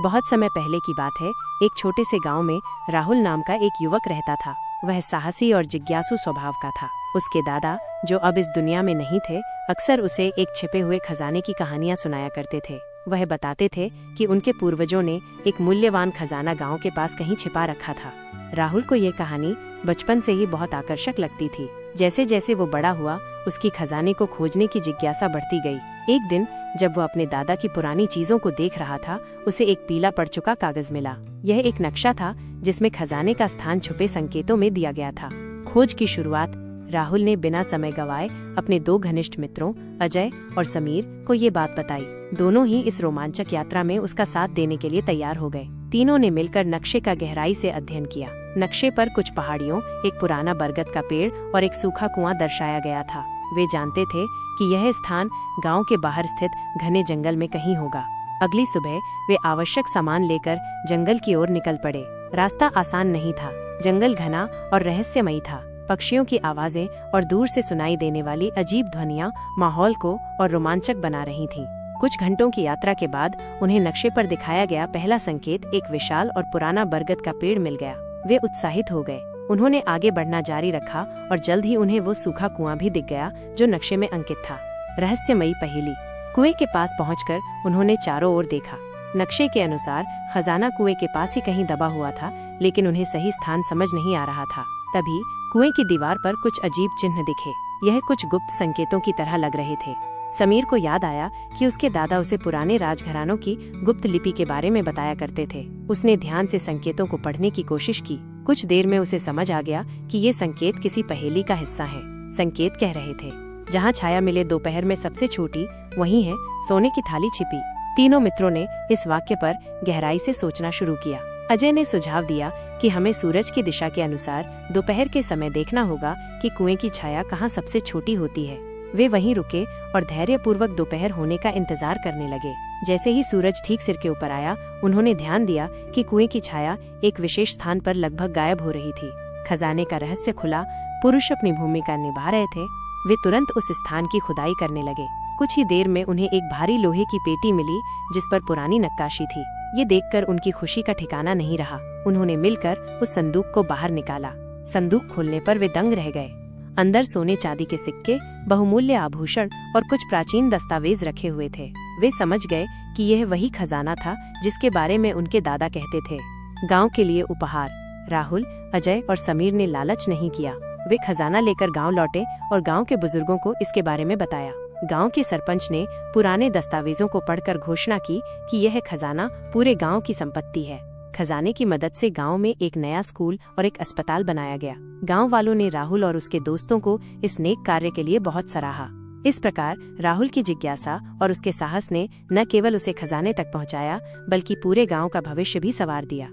बहुत समय पहले की बात है। एक छोटे से गांव में राहुल नाम का एक युवक रहता था। वह साहसी और जिज्ञासु स्वभाव का था। उसके दादा, जो अब इस दुनिया में नहीं थे, अक्सर उसे एक छिपे हुए खजाने की कहानियां सुनाया करते थे। वह बताते थे कि उनके पूर्वजों ने एक मूल्यवान खजाना गांव के पास कहीं छिपा रखा था। राहुल को यह कहानी बचपन से ही बहुत आकर्षक लगती थी। जैसे जैसे वो बड़ा हुआ, उसकी खजाने को खोजने की जिज्ञासा बढ़ती गई। एक दिन जब वो अपने दादा की पुरानी चीजों को देख रहा था, उसे एक पीला पड़ चुका कागज मिला। यह एक नक्शा था जिसमें खजाने का स्थान छुपे संकेतों में दिया गया था। खोज की शुरुआत राहुल ने बिना समय गवाए अपने दो घनिष्ठ मित्रों अजय और समीर को ये बात बताई। दोनों ही इस रोमांचक यात्रा में उसका साथ देने के लिए तैयार हो गए। तीनों ने मिलकर नक्शे का गहराई से अध्ययन किया। नक्शे पर कुछ पहाड़ियों, एक पुराना बरगद का पेड़ और एक सूखा कुआं दर्शाया गया था। वे जानते थे कि यह स्थान गांव के बाहर स्थित घने जंगल में कहीं होगा। अगली सुबह वे आवश्यक सामान लेकर जंगल की ओर निकल पड़े। रास्ता आसान नहीं था। जंगल घना और रहस्यमयी था। पक्षियों की आवाजें और दूर से सुनाई देने वाली अजीब ध्वनियां माहौल को और रोमांचक बना रही थीं। कुछ घंटों की यात्रा के बाद उन्हें नक्शे पर दिखाया गया पहला संकेत, एक विशाल और पुराना बरगद का पेड़ मिल गया। वे उत्साहित हो गए। उन्होंने आगे बढ़ना जारी रखा और जल्द ही उन्हें वो सूखा कुआं भी दिख गया जो नक्शे में अंकित था। रहस्यमयी पहेली। कुएं के पास पहुंचकर उन्होंने चारों ओर देखा। नक्शे के अनुसार खजाना कुएं के पास ही कहीं दबा हुआ था, लेकिन उन्हें सही स्थान समझ नहीं आ रहा था। तभी कुएं की दीवार पर कुछ अजीब चिन्ह दिखे। यह कुछ गुप्त संकेतों की तरह लग रहे थे। समीर को याद आया कि उसके दादा उसे पुराने राजघरानों की गुप्त लिपि के बारे में बताया करते थे। उसने ध्यान से संकेतों को पढ़ने की कोशिश की। कुछ देर में उसे समझ आ गया कि ये संकेत किसी पहेली का हिस्सा है। संकेत कह रहे थे, जहाँ छाया मिले दोपहर में सबसे छोटी, वहीं है सोने की थाली छिपी। तीनों मित्रों ने इस वाक्य पर गहराई से सोचना शुरू किया। अजय ने सुझाव दिया कि हमें सूरज की दिशा के अनुसार दोपहर के समय देखना होगा कि कुएं की छाया कहाँ सबसे छोटी होती है। वे वहीं रुके और धैर्यपूर्वक दोपहर होने का इंतजार करने लगे। जैसे ही सूरज ठीक सिर के ऊपर आया, उन्होंने ध्यान दिया कि कुएं की छाया एक विशेष स्थान पर लगभग गायब हो रही थी। खजाने का रहस्य खुला। पुरुष अपनी भूमिका निभा रहे थे। वे तुरंत उस स्थान की खुदाई करने लगे। कुछ ही देर में उन्हें एक भारी लोहे की पेटी मिली जिस पर पुरानी नक्काशी थी। ये देखकर उनकी खुशी का ठिकाना नहीं रहा। उन्होंने मिलकर उस संदूक को बाहर निकाला। संदूक खोलने पर वे दंग रह गए। अंदर सोने चांदी के सिक्के, बहुमूल्य आभूषण और कुछ प्राचीन दस्तावेज रखे हुए थे। वे समझ गए कि यह वही खजाना था जिसके बारे में उनके दादा कहते थे। गांव के लिए उपहार। राहुल, अजय और समीर ने लालच नहीं किया। वे खजाना लेकर गांव लौटे और गांव के बुजुर्गों को इसके बारे में बताया। गांव के सरपंच ने पुराने दस्तावेजों को पढ़कर घोषणा की कि यह खजाना पूरे गांव की संपत्ति है। खजाने की मदद से गांव में एक नया स्कूल और एक अस्पताल बनाया गया। गांव वालों ने राहुल और उसके दोस्तों को इस नेक कार्य के लिए बहुत सराहा। इस प्रकार राहुल की जिज्ञासा और उसके साहस ने न केवल उसे खजाने तक पहुंचाया, बल्कि पूरे गांव का भविष्य भी संवार दिया।